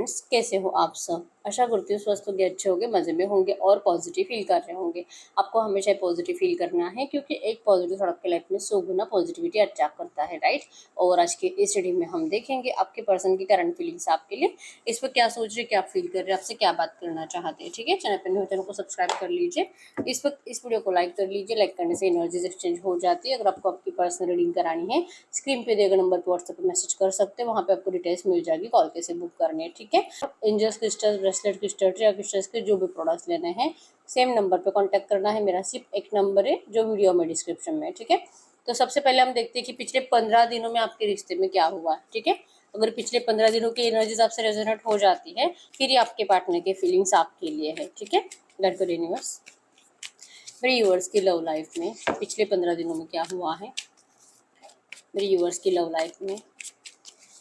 Friends, कैसे हो आप सब? आशा करती हूँ स्वस्थ होंगे, अच्छे होंगे, मज़े में होंगे और पॉजिटिव फील कर रहे होंगे। आपको हमेशा पॉजिटिव फील करना है क्योंकि एक पॉजिटिव थॉट आपके लाइफ में 100 गुना पॉजिटिविटी अट्रैक्ट करता है, राइट? और आज के इस स्टडी में हम देखेंगे आपके पर्सन की करंट फीलिंग्स आपके लिए, इस पर क्या सोच रहे, क्या फील कर रहे हैं, आपसे क्या बात करना चाहते हैं। ठीक है, चैनल पर न्यू चैनल को सब्सक्राइब कर लीजिए। इस वक्त इस वीडियो को लाइक कर लीजिए। लाइक करने से एनर्जीज एक्सचेंज हो जाती है। अगर आपको आपकी पर्सनल रीडिंग करानी है, स्क्रीन पे दिए गए नंबर पर व्हाट्सएप पर मैसेज कर सकते हैं। वहाँ पे आपको डिटेल्स मिल जाएगी, कॉल कैसे बुक करनी है। ठीक है, एंजल्स क्रिस्टल, ब्रेसलेट क्रिस्टल, ट्रिया क्रिस्टल्स के जो भी प्रोडक्ट्स लेने हैं, सेम नंबर पे कांटेक्ट करना है। मेरा सिर्फ एक नंबर है जो वीडियो में डिस्क्रिप्शन में है। ठीक है, तो सबसे पहले हम देखते हैं कि पिछले 15 दिनों में आपके रिश्ते में क्या हुआ है। ठीक है, अगर पिछले 15 दिनों की एनर्जीज आपसे रेजोनेट हो जाती है, फिर ये आपके पार्टनर की फीलिंग्स आपके लिए है। ठीक है, लेट्स गो यूनिवर्स। मेरे यूवर्स की लव लाइफ में पिछले 15 दिनों में क्या हुआ है? मेरे यूवर्स की लव लाइफ में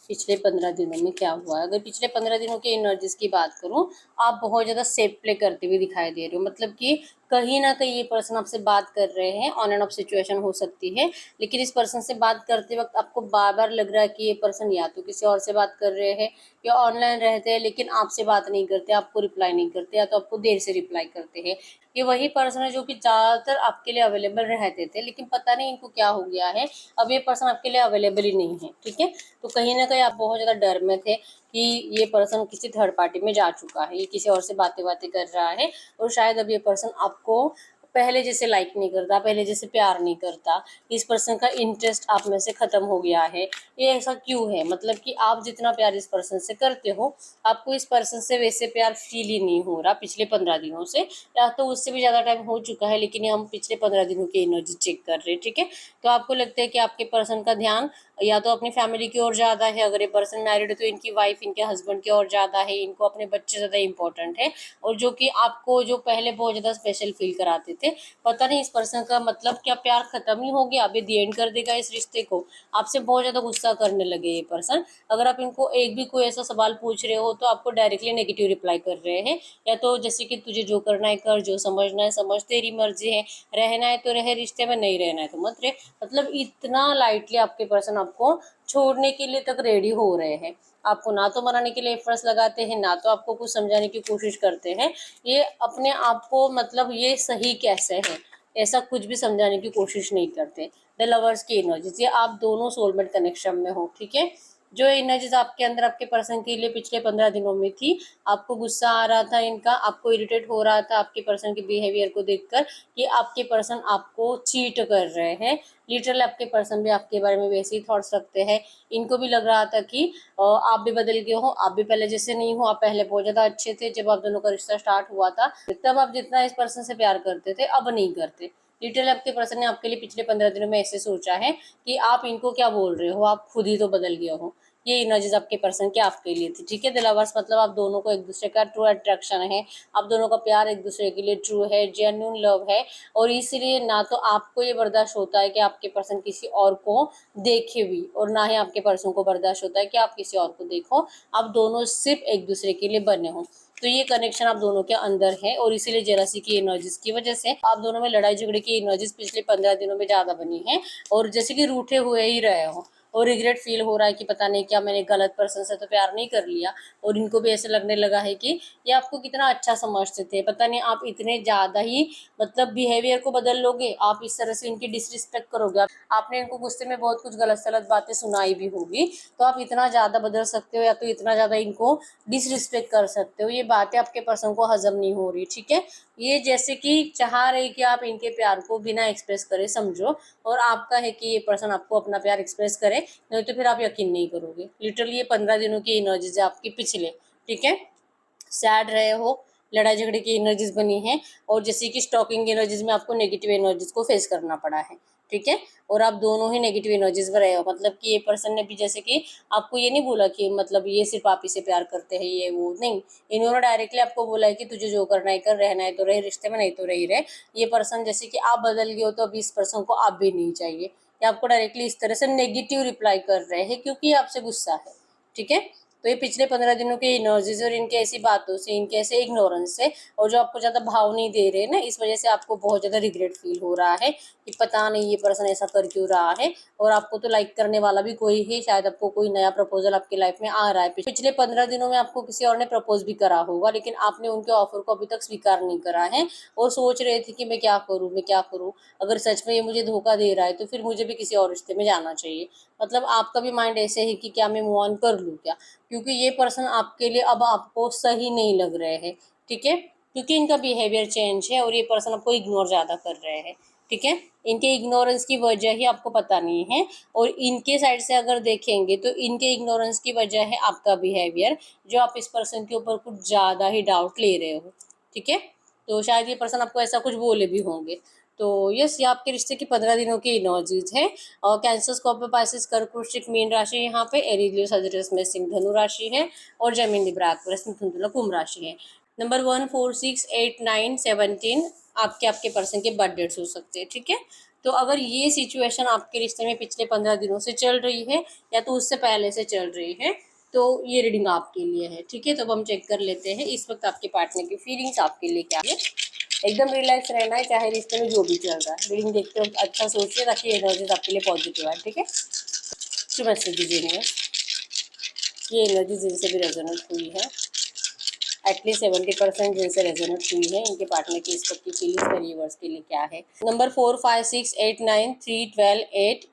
पिछले 15 दिनों में क्या हुआ है? अगर पिछले 15 दिनों की एनर्जीज की बात करूं, आप बहुत ज़्यादा सेफ प्ले करते हुए दिखाई दे रहे हो। मतलब कि कहीं ना कहीं ये पर्सन आपसे बात कर रहे हैं, ऑन एंड ऑफ सिचुएशन हो सकती है, लेकिन इस पर्सन से बात करते वक्त आपको बार बार लग रहा है कि ये पर्सन या तो किसी और से बात कर रहे हैं या ऑनलाइन रहते हैं लेकिन आपसे बात नहीं करते, आपको रिप्लाई नहीं करते, या तो आपको देर से रिप्लाई करते हैं। ये वही पर्सन है जो कि ज़्यादातर आपके लिए अवेलेबल रहते थे, लेकिन पता नहीं इनको क्या हो गया है, अब ये पर्सन आपके लिए अवेलेबल ही नहीं है। ठीक है, तो कहीं ना कहीं आप बहुत ज़्यादा डर में थे कि ये पर्सन किसी थर्ड पार्टी में जा चुका है, ये किसी और से बातें बातें कर रहा है, और शायद अब ये पर्सन आपको पहले जैसे लाइक नहीं करता, पहले जैसे प्यार नहीं करता, इस पर्सन का इंटरेस्ट आप में से खत्म हो गया है। ये ऐसा क्यों है? मतलब कि आप जितना प्यार इस पर्सन से करते हो, आपको इस पर्सन से वैसे प्यार फील ही नहीं हो रहा पिछले 15 दिनों से, या तो उससे भी ज़्यादा टाइम हो चुका है, लेकिन हम पिछले 15 दिनों की एनर्जी चेक कर रहे हैं। ठीक है, तो आपको लगता है कि आपके पर्सन का ध्यान या तो अपनी फैमिली की ओर ज़्यादा है, अगर ये पर्सन मैरिड है तो इनकी वाइफ, इनके हस्बैंड की ओर ज़्यादा है, इनको अपने बच्चे ज़्यादा इंपॉर्टेंट है, और जो कि आपको जो पहले बहुत ज़्यादा स्पेशल फील कराते थे, पता नहीं इस पर्सन का मतलब क्या प्यार खत्म ही हो गया, अभी दी एंड कर देगा इस रिश्ते को, आपसे बहुत ज़्यादा गुस्सा करने लगे ये पर्सन। अगर आप इनको एक भी कोई ऐसा सवाल पूछ रहे हो तो आपको डायरेक्टली नेगेटिव रिप्लाई कर रहे हैं, या तो जैसे कि तुझे जो करना है कर, जो समझना है समझ, तेरी मर्जी है, रहना है तो रहे रिश्ते में, नहीं रहना है तो मत रहे। मतलब इतना लाइटली आपके पर्सन आपको छोड़ने के लिए तक रेडी हो रहे हैं। आपको ना तो मनाने के लिए एफर्ट्स लगाते हैं, ना तो आपको कुछ समझाने की कोशिश करते हैं। ये अपने आप को मतलब ये सही कैसे है ऐसा कुछ भी समझाने की कोशिश नहीं करते। द लवर्स की एनर्जीज, ये आप दोनों सोलमेट कनेक्शन में हो। ठीक है, जो एनर्जीज आपके अंदर आपके पर्सन के लिए पिछले 15 दिनों में थी, आपको गुस्सा आ रहा था इनका, आपको इरिटेट हो रहा था आपके पर्सन के बिहेवियर को देखकर कि आपके पर्सन आपको चीट कर रहे हैं। लिटरली आपके पर्सन भी आपके बारे में वैसे ही थॉट्स रखते हैं। इनको भी लग रहा था कि आप भी बदल गए हो, आप भी पहले जैसे नहीं हो, आप पहले बहुत ज़्यादा अच्छे थे, जब आप दोनों का रिश्ता स्टार्ट हुआ था तब आप जितना इस पर्सन से प्यार करते थे अब नहीं करते। लिटरली आपके पर्सन ने आपके लिए पिछले 15 दिनों में ऐसे सोचा है कि आप इनको क्या बोल रहे हो, आप खुद ही तो बदल गए हो। ये एनर्जीज आपके पर्सन की आपके लिए थी। ठीक है, द लवर्स मतलब आप दोनों को एक दूसरे का ट्रू अट्रैक्शन है, आप दोनों का प्यार एक दूसरे के लिए ट्रू है, जेन्युइन लव है, और इसीलिए ना तो आपको ये बर्दाश्त होता है कि आपके पर्सन किसी और को देखे भी, और ना ही आपके पर्सन को बर्दाश्त होता है कि आप किसी और को देखो। आप दोनों सिर्फ एक दूसरे के लिए बने हो, तो ये कनेक्शन आप दोनों के अंदर है, और इसीलिए जेलसी की एनर्जीज की वजह से आप दोनों में लड़ाई झगड़े की एनर्जीज पिछले 15 दिनों में ज्यादा बनी है, और जैसे कि रूठे हुए ही रहे हो, और रिग्रेट फील हो रहा है कि पता नहीं क्या मैंने गलत पर्सन से तो प्यार नहीं कर लिया, और इनको भी ऐसे लगने लगा है कि ये आपको कितना अच्छा समझते थे, पता नहीं आप इतने ज़्यादा ही मतलब बिहेवियर को बदल लोगे, आप इस तरह से इनकी डिसरिस्पेक्ट करोगे, आपने इनको गुस्से में बहुत कुछ गलत सलत बातें सुनाई भी होगी, तो आप इतना ज़्यादा बदल सकते हो या तो इतना ज़्यादा इनको डिसरिस्पेक्ट कर सकते हो। ये बातें आपके पर्सन को हजम नहीं हो रही। ठीक है, ये जैसे कि चाह रहे कि आप इनके प्यार को बिना एक्सप्रेस करे समझो, और आपका है कि ये पर्सन आपको अपना प्यार एक्सप्रेस करे, नहीं तो फिर आप यकीन नहीं करोगे। लिटरली ये 15 दिनों की एनर्जीज है आपकी पिछले। ठीक है, सैड रहे हो, लड़ाई झगड़े की एनर्जीज बनी है, और जैसे कि स्टॉकिंग एनर्जीज में आपको नेगेटिव एनर्जीज को फेस करना पड़ा है। ठीक है, और आप दोनों ही नेगेटिव एनर्जीज में रहे हो। मतलब कि ये पर्सन ने भी जैसे कि आपको ये नहीं बोला कि मतलब ये सिर्फ आप ही से प्यार करते हैं, ये वो नहीं, इन्होंने डायरेक्टली आपको बोला है कि तुझे जो करना है कर, रहना है तो रहे रिश्ते में, नहीं तो रही रहे। ये पर्सन जैसे कि आप बदल गए हो तो अभी इस पर्सन को आप भी नहीं चाहिए, या आपको डायरेक्टली इस तरह से नेगेटिव रिप्लाई कर रहे हैं क्योंकि आपसे गुस्सा है। ठीक है, तो ये पिछले 15 दिनों के एनर्जीज और इनके ऐसी बातों से, इनके ऐसे इग्नोरेंस से, और जो आपको ज़्यादा भाव नहीं दे रहे ना, इस वजह से आपको बहुत ज़्यादा रिग्रेट फील हो रहा है कि पता नहीं ये पर्सन ऐसा कर क्यों रहा है। और आपको तो लाइक करने वाला भी कोई है, शायद आपको कोई नया प्रपोजल आपकी लाइफ में आ रहा है। पिछले 15 दिनों में आपको किसी और ने प्रपोज भी करा होगा, लेकिन आपने उनके ऑफर को अभी तक स्वीकार नहीं करा है और सोच रहे थे कि मैं क्या करूँ, मैं क्या करूँ, अगर सच में ये मुझे धोखा दे रहा है तो फिर मुझे भी किसी और रिश्ते में जाना चाहिए। मतलब आपका भी माइंड ऐसे है कि क्या मैं मूव ऑन कर लूँ क्या, क्योंकि ये पर्सन आपके लिए अब आपको सही नहीं लग रहे हैं। ठीक है, क्योंकि इनका बिहेवियर चेंज है और ये पर्सन आपको इग्नोर ज़्यादा कर रहे हैं। ठीक है, इनके इग्नोरेंस की वजह ही आपको पता नहीं है, और इनके साइड से अगर देखेंगे तो इनके इग्नोरेंस की वजह है आपका बिहेवियर, जो आप इस पर्सन के ऊपर कुछ ज़्यादा ही डाउट ले रहे हो। ठीक है, तो शायद ये पर्सन आपको ऐसा कुछ बोले भी होंगे। तो यस, ये आपके रिश्ते की 15 दिनों की एनर्जीज है। और कैंसर, स्कॉर्पियो, पाइसेस, कर्क, वृश्चिक, मीन राशि यहाँ पे, एरीज, लियो, सजिटेरियस में सिंह, धनु राशि है, और जेमिनी, लिब्रा, एक्वेरियस, मिथुन, तुला, कुंभ राशि है। नंबर 1, 4, 6, 8, 9, 17 आपके आपके पर्सन के बर्थ डेट्स हो सकते हैं। ठीक है, तो अगर ये सिचुएशन आपके रिश्ते में पिछले 15 दिनों से चल रही है या तो उससे पहले से चल रही है, तो ये रीडिंग आपके लिए है। ठीक है, तो अब हम चेक कर लेते हैं इस वक्त आपके पार्टनर की फीलिंग्स आपके लिए क्या है। एकदम रिलैक्स रहना है, चाहे रिश्ते में जो भी चल रहा है। रीडिंग देखते वक्त अच्छा सोचिए ताकि एनर्जीज आपके लिए पॉजिटिव आए। ठीक है, शुभ मैसेज दीजिए। ये एनर्जी जिनसे भी रेजोनेट हुई है, एटलीस्ट 70% जिनसे रेजोनेट हुई है, इनके पार्टनर की इस वक्त की फीलिंग्स यूनिवर्स के लिए क्या है। नंबर 4, 5, 6, 8, 9, 3, 12, 8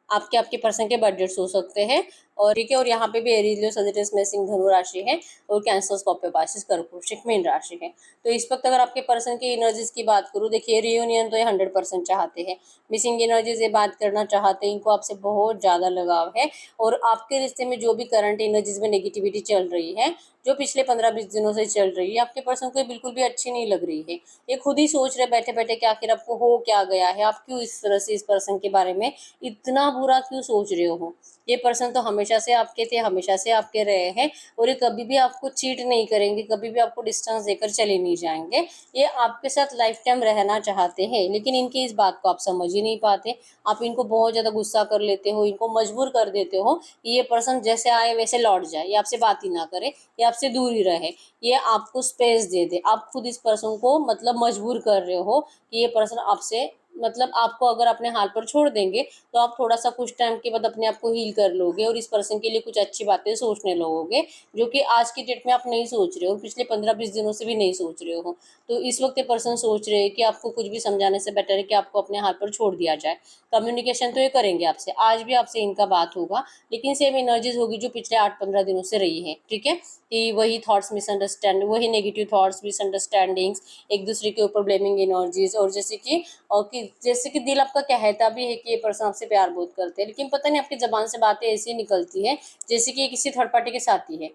आपके आपके पर्सन के बजट्स हो सकते हैं। और ठीक है, और यहाँ पे भी एरीज, लियो, सजिटेरियस में सिंह, धनु राशि है, और कैंसर, स्कॉर्पियो, पाइसेस, कर्क, वृश्चिक, मीन राशि है। तो इस वक्त अगर आपके पर्सन की एनर्जीज की बात करूँ, देखिए रियूनियन तो ये 100% चाहते हैं, मिसिंग एनर्जीज ये बात करना चाहते हैं, इनको आपसे बहुत ज़्यादा लगाव है। और आपके रिश्ते में जो भी करंट एनर्जीज में नेगेटिविटी चल रही है, जो पिछले 15-20 दिनों से चल रही है, आपके पर्सन को बिल्कुल भी अच्छी नहीं लग रही है। ये खुद ही सोच रहे बैठे बैठे कि आखिर आपको हो क्या गया है, आप क्यों इस तरह से इस पर्सन के बारे में इतना बुरा क्यों सोच रहे हो। ये पर्सन तो हमेशा से आपके थे, हमेशा से आपके रहे हैं, और ये कभी भी आपको चीट नहीं करेंगे, कभी भी आपको डिस्टेंस देकर चले नहीं जाएंगे। ये आपके साथ लाइफ टाइम रहना चाहते हैं, लेकिन इनकी इस बात को आप समझ ही नहीं पाते। आप इनको बहुत ज़्यादा गुस्सा कर लेते हो, इनको मजबूर कर देते हो कि ये पर्सन जैसे आए वैसे लौट जाए, ये आपसे बात ही ना करे, ये आपसे दूर ही रहे, ये आपको स्पेस दे दे। आप खुद इस पर्सन को मतलब मजबूर कर रहे हो कि ये पर्सन आपसे मतलब आपको अगर अपने हाल पर छोड़ देंगे तो आप थोड़ा सा कुछ टाइम के बाद अपने आप को हील कर लोगे और इस पर्सन के लिए कुछ अच्छी बातें सोचने लगोगे, जो कि आज की डेट में आप नहीं सोच रहे हो, पिछले 15-20 दिनों से भी नहीं सोच रहे हो। तो इस वक्त ये पर्सन सोच रहे हैं कि आपको कुछ भी समझाने से बेटर है कि आपको अपने हाल पर छोड़ दिया जाए। कम्युनिकेशन तो ये करेंगे आपसे, आज भी आपसे इनका बात होगा, लेकिन सेम एनर्जीज होगी जो पिछले 8-15 दिनों से रही है। ठीक है, कि वही थॉट्स मिसअंडरस्टैंड, वही नेगेटिव थॉट्स, मिसअंडरस्टैंडिंग्स, एक दूसरे के ऊपर ब्लेमिंग एनर्जीज, और जैसे कि दिल आपका कहता भी है कि ये पर्सन आपसे प्यार बहुत करते हैं, लेकिन पता नहीं आपकी ज़बान से बातें ऐसी निकलती है जैसे कि ये किसी थर्ड पार्टी के साथ ही है।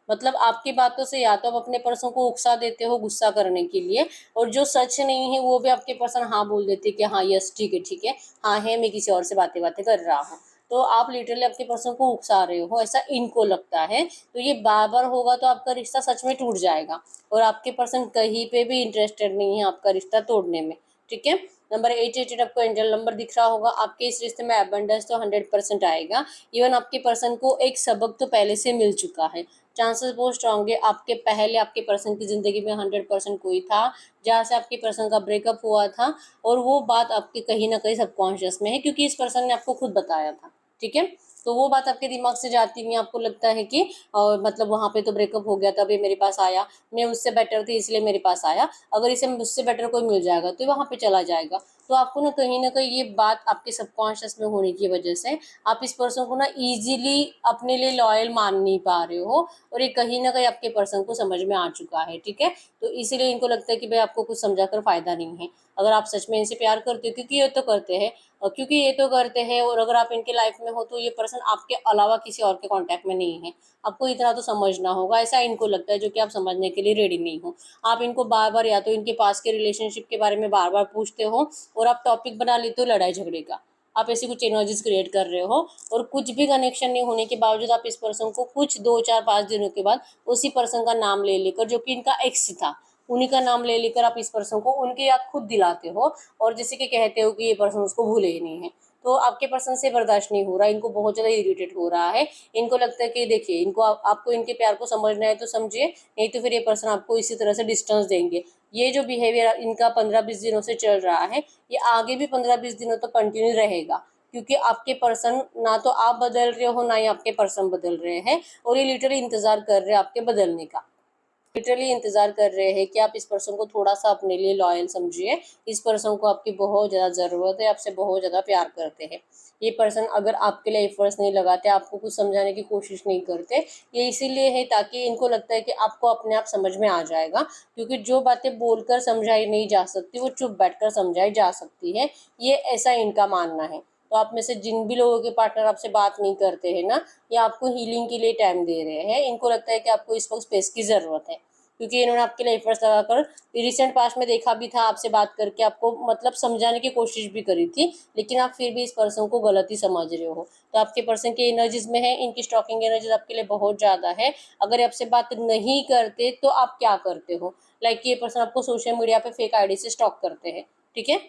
मतलब आपकी बातों से या तो आप अपने पर्सन को उकसा देते हो गुस्सा करने के लिए, और जो सच नहीं है वो भी आपके पर्सन हाँ बोल देते हैं कि हाँ यस ठीक है, हाँ है, मैं किसी और से बातें बातें कर रहा हूँ। तो आप लिटरली आपके पर्सन को उकसा रहे हो, ऐसा इनको लगता है। तो ये बार बार होगा तो आपका रिश्ता सच में टूट जाएगा, और आपके पर्सन कहीं पे भी इंटरेस्टेड नहीं है आपका रिश्ता तोड़ने में। ठीक है, नंबर 88 आपको एंजल नंबर दिख रहा होगा। आपके इस रिश्ते में एबंडेंस तो 100% आएगा। इवन आपके पर्सन को एक सबक तो पहले से मिल चुका है, चांसेस बहुत स्ट्रांग है आपके पहले आपके पर्सन की ज़िंदगी में 100% कोई था जहाँ से आपके पर्सन का ब्रेकअप हुआ था, और वो बात आपके कहीं ना कहीं सबकॉन्शियस में है, क्योंकि इस पर्सन ने आपको खुद बताया था। ठीक है, तो वो बात आपके दिमाग से जाती नहीं, आपको लगता है कि मतलब वहाँ पे तो ब्रेकअप हो गया तब ये मेरे पास आया, मैं उससे बेटर थी इसलिए मेरे पास आया, अगर इसे मुझसे बेटर कोई मिल जाएगा तो वहाँ पे चला जाएगा। तो आपको ना कहीं ये बात आपके सबकॉन्शियस में होने की वजह से आप इस पर्सन को ना इजीली अपने लिए लॉयल मान नहीं पा रहे हो, और ये कहीं ना कहीं आपके पर्सन को समझ में आ चुका है। ठीक है, तो इसीलिए इनको लगता है कि भाई आपको कुछ समझा कर फायदा नहीं है। अगर आप सच में इनसे प्यार करते हो, क्योंकि ये तो करते हैं, और अगर आप इनके लाइफ में हो तो ये पर्सन आपके अलावा किसी और के कांटेक्ट में नहीं है। आपको इतना तो समझना होगा, ऐसा इनको लगता है, जो कि आप समझने के लिए रेडी नहीं हो। आप इनको बार बार या तो इनके पास के रिलेशनशिप के बारे में बार बार पूछते हो, और आप टॉपिक बना लेते हो लड़ाई झगड़े का। आप ऐसी कुछ एनर्जीज क्रिएट कर रहे हो, और कुछ भी कनेक्शन नहीं होने के बावजूद आप इस पर्सन को कुछ 2 4 5 दिनों के बाद उसी पर्सन का नाम ले लेकर, जो कि इनका एक्स था, उन्हीं का नाम ले लेकर आप इस पर्सन को उनकी याद खुद दिलाते हो, और जैसे कि कहते हो कि ये पर्सन उसको भूले ही नहीं है। तो आपके पर्सन से बर्दाश्त नहीं हो रहा, इनको बहुत ज़्यादा इरिटेट हो रहा है। इनको लगता है कि देखिए इनको आपको इनके प्यार को समझना है तो समझिए, नहीं तो फिर ये पर्सन आपको इसी तरह से डिस्टेंस देंगे। ये जो बिहेवियर इनका 15-20 दिनों से चल रहा है, ये आगे भी 15-20 दिनों तक कंटिन्यू रहेगा, क्योंकि आपके पर्सन, ना तो आप बदल रहे हो ना ही आपके पर्सन बदल रहे हैं, और ये लिटरली इंतजार कर रहे हैं आपके बदलने का। लिटरली इंतजार कर रहे हैं कि आप इस पर्सन को थोड़ा सा अपने लिए लॉयल समझिए। इस पर्सन को आपकी बहुत ज़्यादा ज़रूरत है, आपसे बहुत ज़्यादा प्यार करते हैं। ये पर्सन अगर आपके लिए एफर्ट्स नहीं लगाते, आपको कुछ समझाने की कोशिश नहीं करते, ये इसीलिए है ताकि इनको लगता है कि आपको अपने आप समझ में आ जाएगा, क्योंकि जो बातें बोलकर समझाई नहीं जा सकती वो चुप बैठकर समझाई जा सकती है। ये ऐसा इनका मानना है। तो आप में से जिन भी लोगों के पार्टनर आपसे बात नहीं करते हैं ना, ये आपको हीलिंग के लिए टाइम दे रहे हैं। इनको लगता है कि आपको इस वक्त स्पेस की ज़रूरत है, क्योंकि इन्होंने आपके लिए एफर्ट्स लगाकर रिसेंट पास्ट में देखा भी था, आपसे बात करके आपको मतलब समझाने की कोशिश भी करी थी, लेकिन आप फिर भी इस पर्सन को गलत ही समझ रहे हो। तो आपके पर्सन की एनर्जीज में है, इनकी स्टॉकिंग एनर्जीज आपके लिए बहुत ज़्यादा है। अगर आपसे बात नहीं करते तो आप क्या करते हो? लाइक ये पर्सन आपको सोशल मीडिया पे फेक आईडी से स्टॉक करते हैं, ठीक है।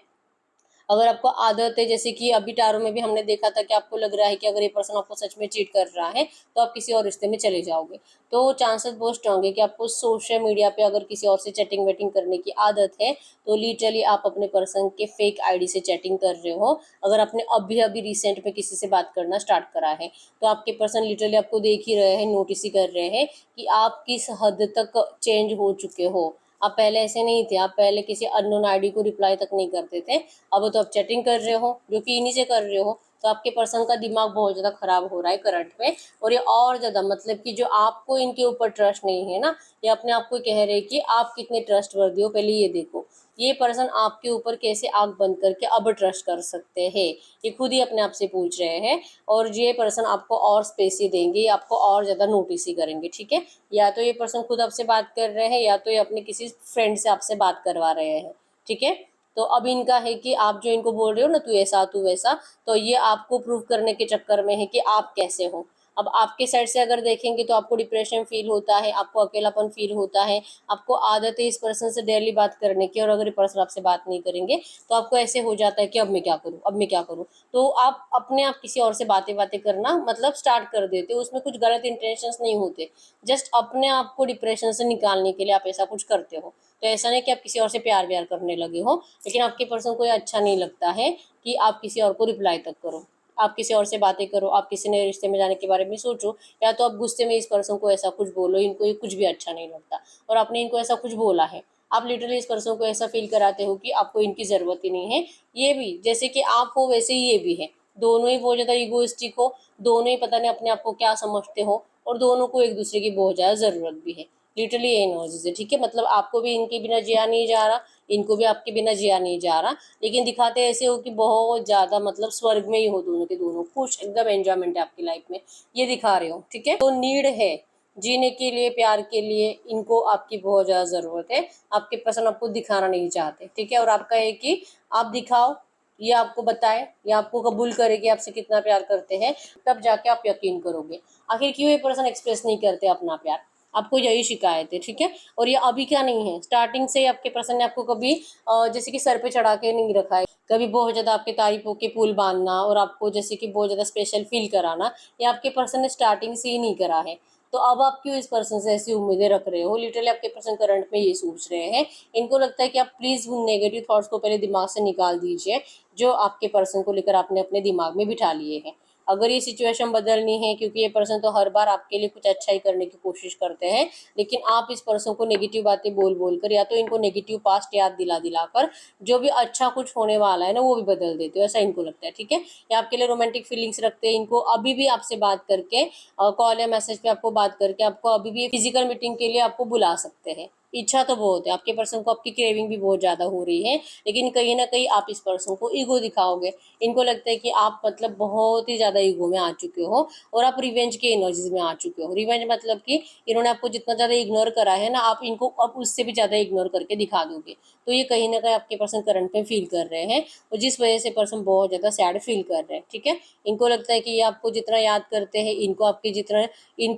अगर आपको आदत है, जैसे कि अभी टारो में भी हमने देखा था कि आपको लग रहा है कि अगर ये पर्सन आपको सच में चीट कर रहा है तो आप किसी और रिश्ते में चले जाओगे, तो चांसेस बहुत स्ट्रांग है कि आपको सोशल मीडिया पे अगर किसी और से चैटिंग वेटिंग करने की आदत है, तो लिटरली आप अपने पर्सन के फेक आईडी से चैटिंग कर रहे हो। अगर आपने अभी अभी रिसेंट में किसी से बात करना स्टार्ट करा है, तो आपके पर्सन लिटरली आपको देख ही रहे हैं, नोटिस ही कर रहे हैं कि आप किस हद तक चेंज हो चुके हो। आप पहले ऐसे नहीं थे, आप पहले किसी अननोन आईडी को रिप्लाई तक नहीं करते थे, अब तो आप चैटिंग कर रहे हो, जो कि इन्हीं से कर रहे हो। तो आपके पर्सन का दिमाग बहुत ज़्यादा खराब हो रहा है करंट में, और ये और ज़्यादा मतलब कि जो आपको इनके ऊपर ट्रस्ट नहीं है ना, ये अपने आप को कह रहे हैं कि आप कितने ट्रस्टवर्दी हो, पहले ये देखो। ये पर्सन आपके ऊपर कैसे आंख बंद करके अब ट्रस्ट कर सकते हैं, ये खुद ही अपने आप से पूछ रहे हैं। और ये पर्सन आपको और स्पेस ही देंगे, आपको और ज़्यादा नोटिस ही करेंगे, ठीक है। या तो ये पर्सन खुद आपसे बात कर रहे हैं, या तो ये अपने किसी फ्रेंड से आपसे बात करवा रहे हैं, ठीक है। तो अब इनका है कि आप जो इनको बोल रहे हो ना, तू ऐसा तू वैसा, तो ये आपको प्रूव करने के चक्कर में है कि आप कैसे हो। अब आपके साइड से अगर देखेंगे तो आपको डिप्रेशन फील होता है, आपको अकेलापन फील होता है, आपको आदत है इस पर्सन से डेली बात करने की, और अगर ये पर्सन आपसे बात नहीं करेंगे तो आपको ऐसे हो जाता है कि अब मैं क्या करूँ, अब मैं क्या करूँ। तो आप अपने आप किसी और से बातें बातें करना मतलब स्टार्ट कर देते हो, उसमें कुछ गलत इंटेंशंस नहीं होते, जस्ट अपने आप को डिप्रेशन से निकालने के लिए आप ऐसा कुछ करते हो। तो ऐसा नहीं कि आप किसी और से प्यार व्यार करने लगे हो, लेकिन आपके पर्सन को ये अच्छा नहीं लगता है कि आप किसी और को रिप्लाई तक करो, आप किसी और से बातें करो, आप किसी नए रिश्ते में जाने के बारे में सोचो, या तो आप गुस्से में इस पर्सन को ऐसा कुछ बोलो, इनको ये कुछ भी अच्छा नहीं लगता और आपने इनको ऐसा कुछ बोला है। आप लिटरली इस पर्सन को ऐसा फील कराते हो कि आपको इनकी ज़रूरत ही नहीं है। ये भी जैसे कि आप हो वैसे ही ये भी है, दोनों ही बहुत ज़्यादा ईगोइस्टिक हो, दोनों ही पता नहीं अपने आप को क्या समझते हो, और दोनों को एक दूसरे की बहुत ज़्यादा ज़रूरत भी है। लिटरली ये नॉइज़ है, ठीक है। मतलब आपको भी इनके बिना जिया नहीं जा रहा, इनको भी आपके बिना जिया नहीं जा रहा, लेकिन दिखाते ऐसे हो कि बहुत ज़्यादा मतलब स्वर्ग में ही हो, दोनों के दोनों खुश, एकदम एंजॉयमेंट है आपकी लाइफ में, ये दिखा रहे हो, ठीक है। तो नीड है जीने के लिए, प्यार के लिए, इनको आपकी बहुत ज़्यादा ज़रूरत है। आपके पसंद आपको दिखाना नहीं चाहते, ठीक है। और आपका है कि आप दिखाओ, ये आपको बताए, ये आपको कबूल करे कि आपसे कितना प्यार करते हैं, तब जाके आप यकीन करोगे। आखिर क्यों ये पर्सन एक्सप्रेस नहीं करते अपना प्यार, आपको यही शिकायत है, ठीक है। और ये अभी क्या नहीं है, स्टार्टिंग से आपके पर्सन ने आपको कभी जैसे कि सर पे चढ़ा के नहीं रखा है, कभी बहुत ज़्यादा आपकी तारीफों के पुल बांधना और आपको जैसे कि बहुत ज़्यादा स्पेशल फील कराना, ये आपके पर्सन ने स्टार्टिंग से ही नहीं करा है। तो अब आप क्यों इस पर्सन से ऐसी उम्मीदें रख रहे हो? लिटरली आपके पर्सन करंट में ये सोच रहे हैं। इनको लगता है कि आप प्लीज़ उन नेगेटिव थॉट्स को पहले दिमाग से निकाल दीजिए, जो आपके पर्सन को लेकर आपने अपने दिमाग में बिठा लिए हैं। अगर ये सिचुएशन बदलनी है, क्योंकि ये पर्सन तो हर बार आपके लिए कुछ अच्छा ही करने की कोशिश करते हैं, लेकिन आप इस पर्सन को नेगेटिव बातें बोल बोल कर, या तो इनको नेगेटिव पास्ट याद दिला दिला कर जो भी अच्छा कुछ होने वाला है ना, वो भी बदल देते हो, ऐसा इनको लगता है, ठीक है। या आपके लिए रोमांटिक फीलिंग्स रखते हैं, इनको अभी भी आपसे बात करके, कॉल या मैसेज पे आपको बात करके, आपको अभी भी फिजिकल मीटिंग के लिए आपको बुला सकते हैं। इच्छा तो बहुत है आपके पर्सन को, आपकी क्रेविंग भी बहुत ज़्यादा हो रही है, लेकिन कहीं ना कहीं आप इस पर्सन को ईगो दिखाओगे। इनको लगता है कि आप मतलब बहुत ही ज़्यादा ईगो में आ चुके हो, और आप रिवेंज के एनर्जीज में आ चुके हो। रिवेंज मतलब कि इन्होंने आपको जितना ज़्यादा इग्नोर करा है ना, आप इनको अब उससे भी ज़्यादा इग्नोर करके दिखा दोगे। तो ये कहीं ना कहीं आपके पर्सन करंट में फील कर रहे हैं, और जिस वजह से पर्सन बहुत ज़्यादा सैड फील कर रहे हैं, ठीक है। इनको लगता है कि ये आपको जितना याद करते हैं, इनको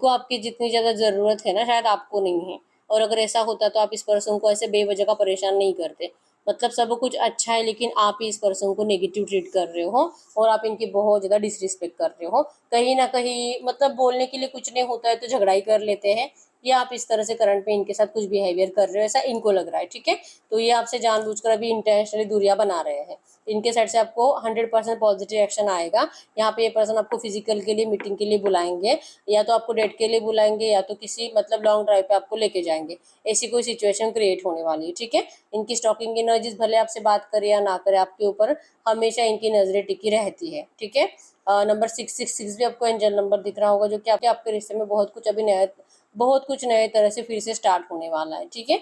आपकी जितनी ज़्यादा ज़रूरत है ना, शायद आपको नहीं है। और अगर ऐसा होता तो आप इस पर्सन को ऐसे बेवजह का परेशान नहीं करते। मतलब सब कुछ अच्छा है लेकिन आप ही इस पर्सन को नेगेटिव ट्रीट कर रहे हो और आप इनकी बहुत ज़्यादा डिसरिस्पेक्ट कर रहे हो। कहीं ना कहीं मतलब बोलने के लिए कुछ नहीं होता है तो झगड़ा ही कर लेते हैं, या आप इस तरह से करंट में इनके साथ कुछ बिहेवियर कर रहे हो ऐसा इनको लग रहा है, ठीक है। तो ये आपसे जानबूझकर अभी इंटेंशनली दूरियां बना रहे हैं। इनके साइड से आपको 100% पॉजिटिव एक्शन आएगा। यहाँ पे ये पर्सन आपको फिजिकल के लिए मीटिंग के लिए बुलाएंगे, या तो आपको डेट के लिए बुलाएंगे, या तो किसी मतलब लॉन्ग ड्राइव पे आपको लेके जाएंगे। ऐसी कोई सिचुएशन क्रिएट होने वाली है, ठीक है। इनकी स्टॉकिंग एनर्जीज भले आपसे बात करे या ना करे, आपके ऊपर हमेशा इनकी नजरें टिकी रहती है, ठीक है। नंबर 666 भी आपको एंजल नंबर दिख रहा होगा, जो कि आपके रिश्ते में बहुत कुछ नए तरह से फिर से स्टार्ट होने वाला है, ठीक है।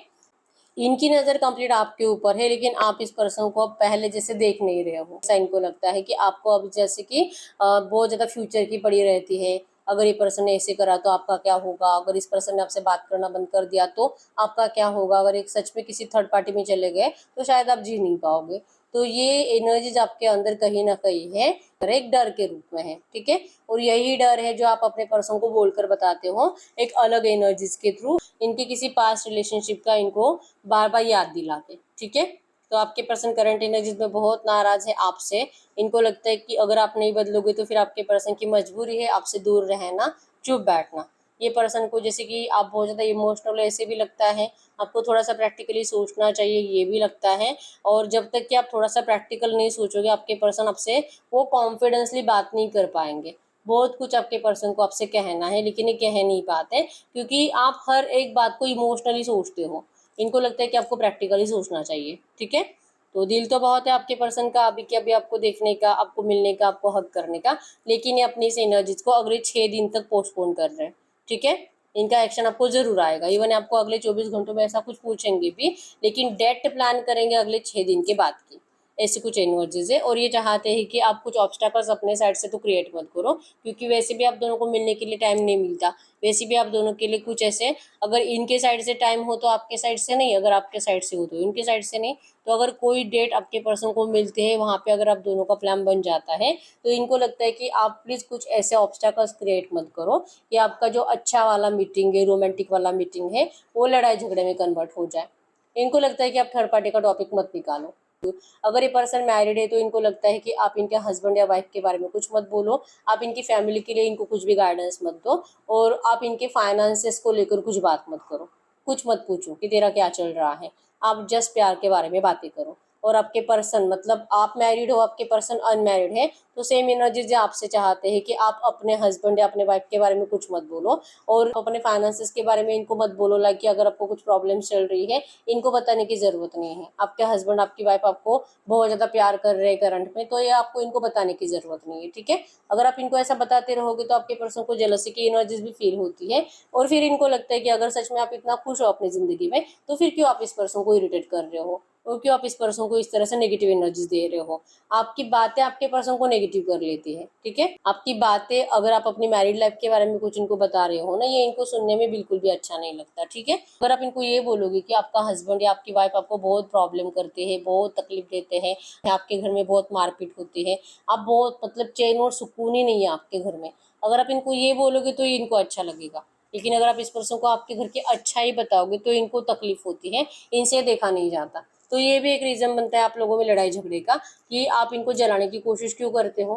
इनकी नज़र कंप्लीट आपके ऊपर है, लेकिन आप इस पर्सन को अब पहले जैसे देख नहीं रहे हो। ऐसा इनको लगता है कि आपको अब जैसे कि बहुत ज़्यादा फ्यूचर की पड़ी रहती है। अगर ये पर्सन ने ऐसे करा तो आपका क्या होगा, अगर इस पर्सन ने आपसे बात करना बंद कर दिया तो आपका क्या होगा, अगर एक सच में किसी थर्ड पार्टी में चले गए तो शायद आप जी नहीं पाओगे। तो ये एनर्जीज आपके अंदर कहीं ना कहीं है, एक डर के रूप में है, ठीक है। और यही डर है जो आप अपने पर्सन को बोलकर बताते हो एक अलग एनर्जीज के थ्रू, इनके किसी पास्ट रिलेशनशिप का इनको बार बार याद दिला के, ठीक है। तो आपके पर्सन करंट एनर्जीज में बहुत नाराज है आपसे। इनको लगता है कि अगर आप नहीं बदलोगे तो फिर आपके पर्सन की मजबूरी है आपसे दूर रहना, चुप बैठना। ये पर्सन को जैसे कि आप बहुत ज़्यादा इमोशनल ऐसे भी लगता है, आपको थोड़ा सा प्रैक्टिकली सोचना चाहिए ये भी लगता है। और जब तक कि आप थोड़ा सा प्रैक्टिकल नहीं सोचोगे आपके पर्सन आपसे वो कॉन्फिडेंसली बात नहीं कर पाएंगे। बहुत कुछ आपके पर्सन को आपसे कहना है लेकिन ये कह नहीं पाते, क्योंकि आप हर एक बात को इमोशनली सोचते हो। इनको लगता है कि आपको प्रैक्टिकली सोचना चाहिए, ठीक है। तो दिल तो बहुत है आपके पर्सन का अभी कि अभी आपको देखने का, आपको मिलने का, आपको हक करने का, लेकिन ये अपनी इस एनर्जीज को अगले 6 दिन तक पोस्टपोन कर रहे हैं, ठीक है। इनका एक्शन आपको जरूर आएगा, इवन आपको अगले 24 घंटों में ऐसा कुछ पूछेंगे भी, लेकिन डेट प्लान करेंगे अगले 6 दिन के बाद की। ऐसी कुछ एनर्जीज है और ये चाहते हैं कि आप कुछ ऑब्स्टैकल्स अपने साइड से तो क्रिएट मत करो, क्योंकि वैसे भी आप दोनों को मिलने के लिए टाइम नहीं मिलता। वैसे भी आप दोनों के लिए कुछ ऐसे, अगर इनके साइड से टाइम हो तो आपके साइड से नहीं, अगर आपके साइड से हो तो इनके साइड से नहीं। तो अगर कोई डेट आपके पर्सन को मिलते हैं वहाँ पे अगर आप दोनों का प्लान बन जाता है तो इनको लगता है कि आप प्लीज़ कुछ ऐसे ऑब्स्टैकल्स क्रिएट मत करो कि आपका जो अच्छा वाला मीटिंग है, रोमांटिक वाला मीटिंग है, वो लड़ाई झगड़े में कन्वर्ट हो जाए। इनको लगता है कि आप थर्ड पार्टी का टॉपिक मत निकालो। अगर ये पर्सन मैरिड है तो इनको लगता है कि आप इनके हस्बैंड या वाइफ के बारे में कुछ मत बोलो, आप इनकी फैमिली के लिए इनको कुछ भी गाइडेंस मत दो, और आप इनके फाइनेंसेस को लेकर कुछ बात मत करो। कुछ मत पूछो कि तेरा क्या चल रहा है, आप जस्ट प्यार के बारे में बातें करो। और आपके पर्सन मतलब आप मैरिड हो, आपके पर्सन अनमैरिड है, तो सेम एनर्जी आपसे चाहते हैं कि आप अपने हस्बैंड या अपने वाइफ के बारे में कुछ मत बोलो, और अपने फाइनेंसेस के बारे में इनको मत बोलो। लाइक कि अगर आपको कुछ प्रॉब्लम चल रही है इनको बताने की ज़रूरत नहीं है। आपके हस्बैंड आपकी वाइफ आपको बहुत ज़्यादा प्यार कर रहे हैं करंट में, तो ये आपको इनको बताने की ज़रूरत नहीं है, ठीक है। अगर आप इनको ऐसा बताते रहोगे तो आपके पर्सन को जेलसी की एनर्जीज भी फील होती है, और फिर इनको लगता है कि अगर सच में आप इतना खुश हो अपनी ज़िंदगी में तो फिर क्यों आप इस पर्सन को इरिटेट कर रहे हो, और क्यों आप इस पर्सन को इस तरह से नेगेटिव एनर्जीज दे रहे हो। आपकी बातें आपके पर्सन को नेगेटिव कर लेती है, ठीक है। आपकी बातें अगर आप अपनी मैरिड लाइफ के बारे में कुछ इनको बता रहे हो ना, ये इनको सुनने में बिल्कुल भी अच्छा नहीं लगता, ठीक है। अगर आप इनको ये बोलोगे कि आपका हस्बैंड या आपकी वाइफ आपको बहुत प्रॉब्लम करते हैं, बहुत तकलीफ देते हैं, आपके घर में बहुत मारपीट होती है, आप बहुत मतलब चैन और सुकून ही नहीं है आपके घर में, अगर आप इनको ये बोलोगे तो ये इनको अच्छा लगेगा। लेकिन अगर आप इस पर्सन को आपके घर की अच्छा ही बताओगे तो इनको तकलीफ होती है, इनसे देखा नहीं जाता। तो ये भी एक रीज़न बनता है आप लोगों में लड़ाई झगड़े का, कि आप इनको जलाने की कोशिश क्यों करते हो।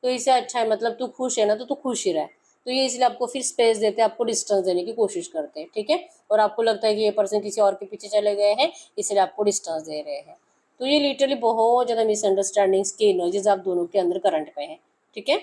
तो इससे अच्छा है मतलब तू खुश है ना तो तू खुश ही रहे। तो ये इसलिए आपको फिर स्पेस देते हैं, आपको डिस्टेंस देने की कोशिश करते हैं, ठीक है। और आपको लगता है कि ये पर्सन किसी और के पीछे चले गए हैं इसलिए आपको डिस्टेंस दे रहे हैं। तो ये लिटरली बहुत ज़्यादा मिसअंडरस्टैंडिंग्स की एनर्जीज आप दोनों के अंदर करंट में है, ठीक है।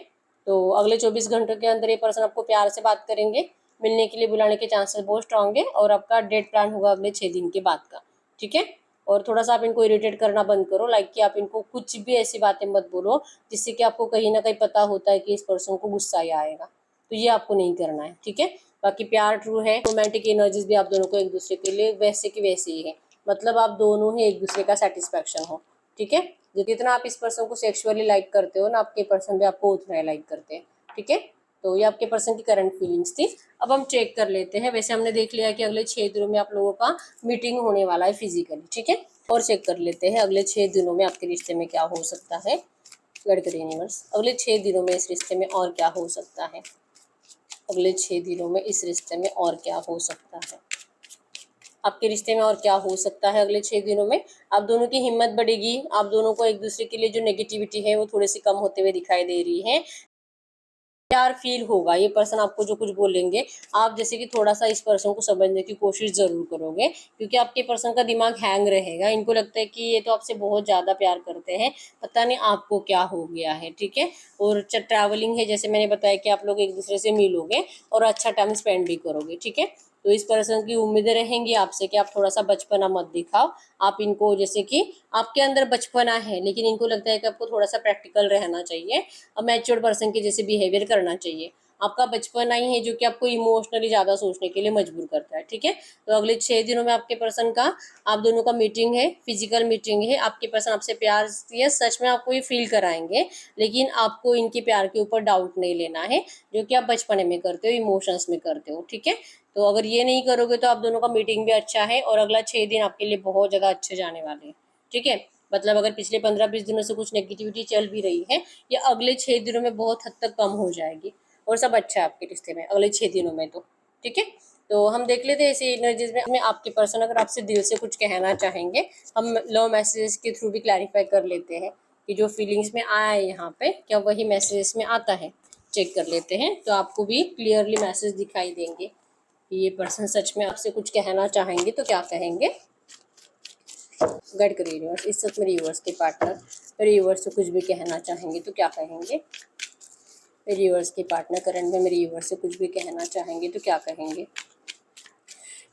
तो अगले 24 घंटों के अंदर ये पर्सन आपको प्यार से बात करेंगे, मिलने के लिए बुलाने के चांसेस बहुत स्ट्रांग है, और आपका डेट प्लान होगा अगले 6 दिन के बाद का, ठीक है। और थोड़ा सा आप इनको इरिटेट करना बंद करो, लाइक कि आप इनको कुछ भी ऐसी बातें मत बोलो जिससे कि आपको कहीं ना कहीं पता होता है कि इस पर्सन को गुस्सा ही आएगा। तो ये आपको नहीं करना है, ठीक है। बाकी प्यार ट्रू है, रोमांटिक एनर्जीज भी आप दोनों को एक दूसरे के लिए वैसे की वैसे ही है, मतलब आप दोनों ही एक दूसरे का सेटिस्फेक्शन हो, ठीक है। जितना आप इस पर्सन को सेक्सुअली लाइक करते हो ना, आपके पर्सन भी आपको उतना ही लाइक करते हैं, ठीक है। तो ये आपके पर्सन की करंट फीलिंग्स थी। अब हम चेक कर लेते हैं। वैसे हमने देख लिया कि अगले 6 दिनों में आप लोगों का मीटिंग होने वाला है फिजिकली, ठीक है। और चेक कर लेते हैं अगले 6 दिनों में आपके रिश्ते में क्या हो सकता है। गडकरी यूनिवर्स, अगले 6 दिनों में इस रिश्ते में और क्या हो सकता है, अगले 6 दिनों में इस रिश्ते में और क्या हो सकता है। आपके रिश्ते में और क्या हो सकता है अगले 6 दिनों में। आप दोनों की हिम्मत बढ़ेगी, आप दोनों को एक दूसरे के लिए जो नेगेटिविटी है वो थोड़ी सी कम होते हुए दिखाई दे रही है। प्यार फील होगा, ये पर्सन आपको जो कुछ बोलेंगे आप जैसे कि थोड़ा सा इस पर्सन को समझने की कोशिश जरूर करोगे, क्योंकि आपके पर्सन का दिमाग हैंग रहेगा। इनको लगता है कि ये तो आपसे बहुत ज्यादा प्यार करते हैं, पता नहीं आपको क्या हो गया है। ठीक है, और ट्रैवलिंग है, जैसे मैंने बताया कि आप लोग एक दूसरे से मिलोगे और अच्छा टाइम स्पेंड भी करोगे। ठीक है, तो इस पर्सन की उम्मीदें रहेंगी आपसे कि आप थोड़ा सा बचपना मत दिखाओ। आप इनको जैसे कि आपके अंदर बचपना है, लेकिन इनको लगता है कि आपको थोड़ा सा प्रैक्टिकल रहना चाहिए और मैच्योर्ड पर्सन के जैसे बिहेवियर करना चाहिए। आपका बचपना ही है जो कि आपको इमोशनली ज़्यादा सोचने के लिए मजबूर करता है। ठीक है, तो अगले 6 दिनों में आपके पर्सन का आप दोनों का मीटिंग है, फिजिकल मीटिंग है। आपके पर्सन आपसे प्यार या सच में आपको ये फील कराएंगे, लेकिन आपको इनके प्यार के ऊपर डाउट नहीं लेना है, जो कि आप बचपने में करते हो, इमोशंस में करते हो। ठीक है, तो अगर ये नहीं करोगे तो आप दोनों का मीटिंग भी अच्छा है और अगला 6 दिन आपके लिए बहुत ज़्यादा अच्छे जाने वाले हैं। ठीक है, मतलब अगर पिछले 15-20 दिनों से कुछ नेगेटिविटी चल भी रही है, ये अगले 6 दिनों में बहुत हद तक कम हो जाएगी और सब अच्छा है आपके रिश्ते में अगले 6 दिनों में। तो ठीक है, तो हम देख लेते हैं ऐसी एनर्जीज में आपके पर्सन अगर आपसे दिल से कुछ कहना चाहेंगे। हम लव मैसेजेस के थ्रू भी क्लैरिफाई कर लेते हैं कि जो फीलिंग्स में आया है यहाँ पे क्या वही मैसेजेस में आता है। चेक कर लेते हैं, तो आपको भी क्लियरली मैसेज दिखाई देंगे कि ये पर्सन सच में आपसे कुछ कहना चाहेंगे तो क्या कहेंगे। गाइड करिए यूनिवर्स, इस वक्त मेरे यूनिवर्स के पार्टनर मेरे यूनिवर्स से कुछ भी कहना चाहेंगे तो क्या कहेंगे। मेरे यूनिवर्स के पार्टनर करंट में मेरे यूनिवर्स से कुछ भी कहना चाहेंगे तो क्या कहेंगे।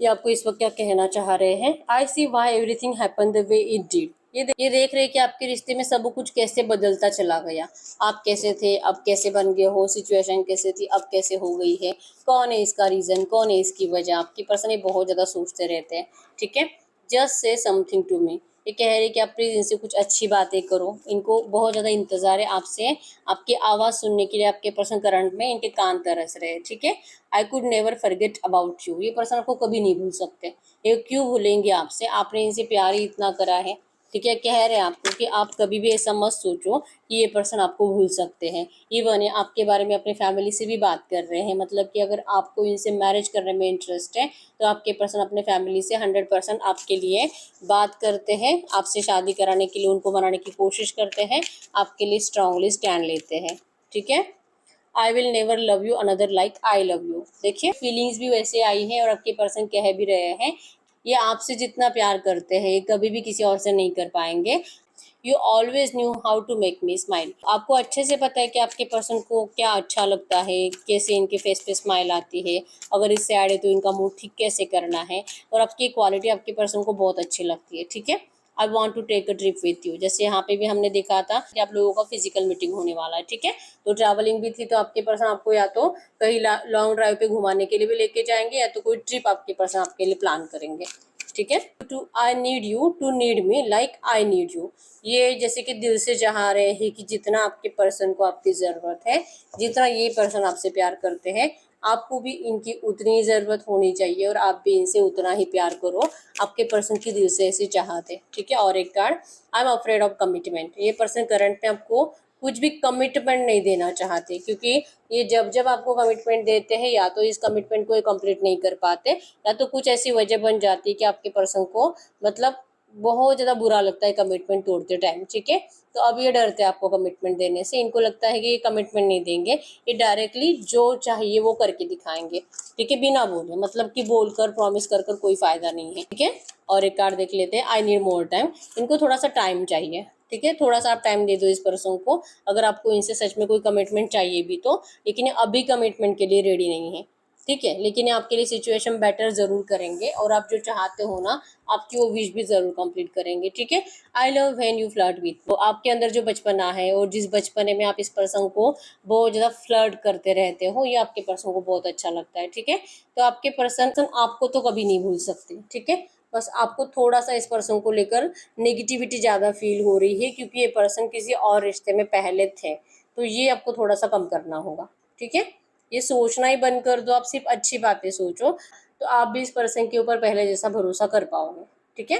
ये आपको इस वक्त क्या कहना चाह रहे हैं। I see why everything happen the way it did. ये देख रहे हैं कि आपके रिश्ते में सब कुछ कैसे बदलता चला गया। आप कैसे थे, अब कैसे बन गए हो, सिचुएशन कैसे थी, अब कैसे हो गई है, कौन है इसका रीजन, कौन है इसकी वजह। आपकी पर्सन ये बहुत ज़्यादा सोचते रहते हैं। ठीक है, just say something to me. ये कह रहे हैं कि आप प्लीज़ इनसे कुछ अच्छी बातें करो, इनको बहुत ज़्यादा इंतज़ार है आपसे, आपकी आवाज़ सुनने के लिए आपके पर्सन करंट में इनके कान तरस रहे हैं। ठीक है, I could never forget about you. ये पर्सन आपको कभी नहीं भूल सकते। ये क्यों भूलेंगे आपसे, आपने इनसे प्यार ही इतना करा है। ठीक है, कह रहे हैं आपको कि आप कभी भी ऐसा मत सोचो कि ये पर्सन आपको भूल सकते हैं। इवन ये आपके बारे में अपनी फैमिली से भी बात कर रहे हैं, मतलब कि अगर आपको इनसे मैरिज करने में इंटरेस्ट है तो आपके पर्सन अपने फैमिली से 100% आपके लिए बात करते हैं, आपसे शादी कराने के लिए उनको मनाने की कोशिश करते हैं, आपके लिए स्ट्रांगली स्टैंड लेते हैं। ठीक है, I will never love you another like I love you. देखिए फीलिंग्स भी वैसे आई हैं और आपके पर्सन कह भी रहे हैं ये आपसे जितना प्यार करते हैं ये कभी भी किसी और से नहीं कर पाएंगे। You always knew how to make me smile. आपको अच्छे से पता है कि आपके पर्सन को क्या अच्छा लगता है, कैसे इनके फेस पे स्माइल आती है, अगर इससे सैड है तो इनका मूड ठीक कैसे करना है, और आपकी क्वालिटी आपके पर्सन को बहुत अच्छी लगती है। ठीक है, I want to take a trip with you. जैसे यहाँ पे भी हमने देखा था कि आप लोगों का फिजिकल मीटिंग होने वाला है। ठीक है, तो ट्रैवलिंग भी थी, तो आपके पर्सन आपको या तो कहीं लॉन्ग ड्राइव पे घुमाने के लिए भी लेके जाएंगे या तो कोई ट्रिप आपके पर्सन आपके लिए प्लान करेंगे। ठीक है, to I need you to need me like I need you. ये जैसे कि दिल से चाह रहे हैं कि जितना आपके पर्सन को आपकी ज़रूरत है, जितना ये पर्सन आपसे प्यार करते हैं, आपको भी इनकी उतनी ही ज़रूरत होनी चाहिए और आप भी इनसे उतना ही प्यार करो। आपके पर्सन की दिल से ऐसी चाहत है। ठीक है, और एक card, I am afraid of commitment. ये पर्सन करंट में आपको कुछ भी कमिटमेंट नहीं देना चाहते, क्योंकि ये जब जब आपको कमिटमेंट देते हैं या तो इस कमिटमेंट को ये कंप्लीट नहीं कर पाते या तो कुछ ऐसी वजह बन जाती है कि आपके पर्सन को मतलब बहुत ज़्यादा बुरा लगता है कमिटमेंट तोड़ते टाइम। ठीक है, तो अब ये डरते हैं आपको कमिटमेंट देने से, इनको लगता है कि ये कमिटमेंट नहीं देंगे, ये डायरेक्टली जो चाहिए वो करके दिखाएंगे। ठीक है, बिना बोले, मतलब कि बोलकर प्रॉमिस कर कर कोई फायदा नहीं है। ठीक है, और एक कार्ड देख लेते हैं, आई नीड मोर टाइम। इनको थोड़ा सा टाइम चाहिए। ठीक है, थोड़ा सा आप टाइम दे दो इस पर्सन को, अगर आपको इनसे सच में कोई कमिटमेंट चाहिए भी तो, लेकिन ये अभी कमिटमेंट के लिए रेडी नहीं है। ठीक है, लेकिन ये आपके लिए सिचुएशन बेटर जरूर करेंगे और आप जो चाहते हो ना आपकी वो विश भी जरूर कंप्लीट करेंगे। ठीक है, I love when you flirt with. तो आपके अंदर जो बचपना है और जिस बचपने में आप इस पर्सन को बहुत ज़्यादा फ्लर्ट करते रहते हो, ये आपके पर्सन को बहुत अच्छा लगता है। ठीक है, तो आपके पर्सन आपको तो कभी नहीं भूल सकते। ठीक है, बस आपको थोड़ा सा इस पर्सन को लेकर नेगेटिविटी ज़्यादा फील हो रही है, क्योंकि ये पर्सन किसी और रिश्ते में पहले थे, तो ये आपको थोड़ा सा कम करना होगा। ठीक है, ये सोचना ही बंद कर दो, आप सिर्फ अच्छी बातें सोचो, तो आप भी इस पर्सन के ऊपर पहले जैसा भरोसा कर पाओगे। ठीक है,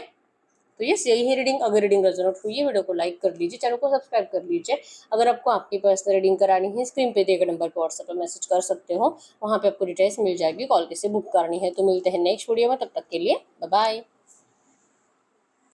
तो ये यही रीडिंग, अगर रीडिंग रेजोनेट हुई है वीडियो को लाइक कर लीजिए, चैनल को सब्सक्राइब कर लीजिए। अगर आपको आपकी पर्सनल रीडिंग करानी है, स्क्रीन पे दिए गए नंबर पर व्हाट्सएप पर मैसेज कर सकते हो, वहाँ पे आपको डिटेल्स मिल जाएगी, कॉल कैसे बुक करनी है। तो मिलते हैं नेक्स्ट वीडियो में, तब तक के लिए बाय बाय।